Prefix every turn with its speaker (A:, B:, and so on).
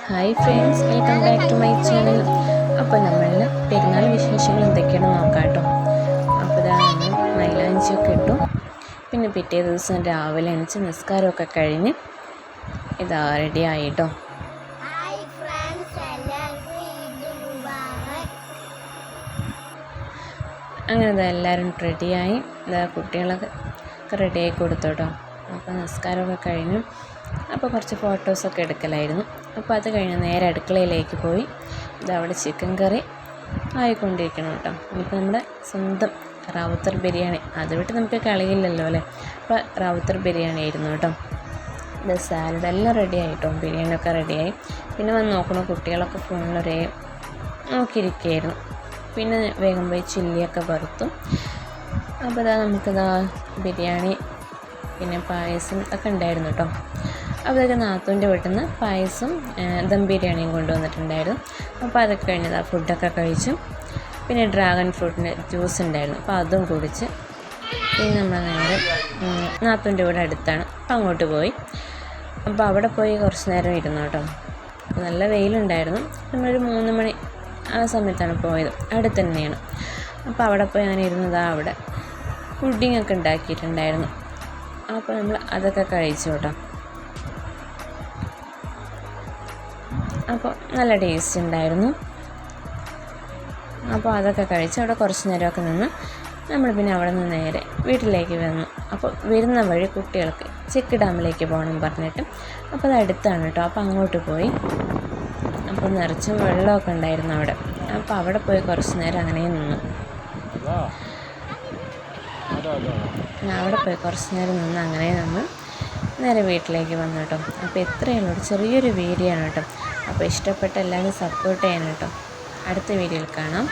A: Hi friends, welcome back to my channel. അപ്പോൾ നമ്മളിൽ പെരുന്നാൾ വിശേഷങ്ങൾ എന്തൊക്കെയാണെന്ന് നോക്കാം കേട്ടോ. അപ്പോൾ ഇതാ നമ്മൾ മൈലാഞ്ചിയൊക്കെ ഇട്ടു. പിന്നെ പിറ്റേ ദിവസം രാവിലെ എണീച്ച് നിസ്കാരമൊക്കെ കഴിഞ്ഞ് ഇതാ റെഡി ആയിട്ടോ. അങ്ങനെ ഇതാ എല്ലാവരും റെഡിയായി. ഇതാ കുട്ടികളൊക്കെ റെഡിയായി കൊടുത്തു കേട്ടോ. അപ്പോൾ നിസ്കാരമൊക്കെ കഴിഞ്ഞു. അപ്പോൾ കുറച്ച് ഫോട്ടോസൊക്കെ എടുക്കലായിരുന്നു. അപ്പോൾ അത് കഴിഞ്ഞ് നേരെ അടുക്കളയിലേക്ക് പോയി. ഇതവിടെ ചിക്കൻ കറി ആയിക്കൊണ്ടിരിക്കണം കേട്ടോ. ഇനിയിപ്പോൾ നമ്മുടെ സ്വന്തം റാവുത്തർ ബിരിയാണി, അത് വിട്ട് നമുക്ക് കളിയില്ലല്ലോ അല്ലേ. അപ്പോൾ റാവുത്തർ ബിരിയാണി ആയിരുന്നു കേട്ടോ. ഇത് സാലഡ് എല്ലാം റെഡി ആയിട്ടോ, ബിരിയാണിയൊക്കെ റെഡിയായി. പിന്നെ വന്ന് നോക്കണം, കുട്ടികളൊക്കെ ഫോണിലൊരേ നോക്കിയിരിക്കുകയായിരുന്നു. പിന്നെ വേഗം പോയി ചില്ലിയൊക്കെ വറുത്തു. അപ്പോൾ ഇതാ നമുക്കിതാ ബിരിയാണി പിന്നെ പായസം ഒക്കെ ഉണ്ടായിരുന്നു കേട്ടോ. അതൊക്കെ നാത്തൂൻ്റെ വീട്ടിൽ നിന്ന് പായസം ദം ബിരിയാണിയും കൊണ്ടുവന്നിട്ടുണ്ടായിരുന്നു. അപ്പോൾ അതൊക്കെ കഴിഞ്ഞത് ഫുഡൊക്കെ കഴിച്ചു. പിന്നെ ഡ്രാഗൺ ഫ്രൂട്ടിൻ്റെ ജ്യൂസ് ഉണ്ടായിരുന്നു, അപ്പോൾ അതും കുടിച്ച് പിന്നെ നമ്മൾ നേരെ നാത്തൂൻ്റെ വീട് അടുത്താണ്, അപ്പോൾ അങ്ങോട്ട് പോയി. അപ്പോൾ അവിടെ പോയി കുറച്ച് നേരം ഇരുന്നു കേട്ടോ. നല്ല വെയിലുണ്ടായിരുന്നു. നമ്മളൊരു 3 മണി ആ സമയത്താണ് പോയത്, അടുത്ത് തന്നെയാണ്. അപ്പോൾ അവിടെ പോയി അങ്ങനെ ഇരുന്നതാ. അവിടെ പുഡിങ്ങൊക്കെ ഉണ്ടാക്കിയിട്ടുണ്ടായിരുന്നു. അപ്പോൾ നമ്മൾ അതൊക്കെ കഴിച്ചു കേട്ടോ. അപ്പോൾ നല്ല ടേസ്റ്റ് ഉണ്ടായിരുന്നു. അപ്പോൾ അതൊക്കെ കഴിച്ച് അവിടെ കുറച്ച് നേരമൊക്കെ നിന്ന് നമ്മൾ പിന്നെ അവിടെ നിന്ന് നേരെ വീട്ടിലേക്ക് വന്നു. അപ്പോൾ വരുന്ന വഴി കുട്ടികൾക്ക് ചെക്ക് ഡാമിലേക്ക് പോകണം പറഞ്ഞിട്ട്, അപ്പോൾ അത് അടുത്താണ് കേട്ടോ. അപ്പോൾ അങ്ങോട്ട് പോയി. അപ്പോൾ നിറച്ചും വെള്ളമൊക്കെ ഉണ്ടായിരുന്നു അവിടെ. അപ്പോൾ അവിടെ പോയി കുറച്ച് നേരം അങ്ങനെ നിന്നു. അവിടെ പോയി കുറച്ച് നേരം നിന്ന് അങ്ങനെ നമ്മൾ നേരെ വീട്ടിലേക്ക് വന്നു കേട്ടോ. അപ്പോൾ ഇത്രയുള്ളൂ, ചെറിയൊരു വീഡിയോ ആണ് കേട്ടോ. അപ്പോൾ ഇഷ്ടപ്പെട്ട എല്ലാവരും സപ്പോർട്ട് ചെയ്യണം കേട്ടോ. അടുത്ത വീഡിയോയിൽ കാണാം.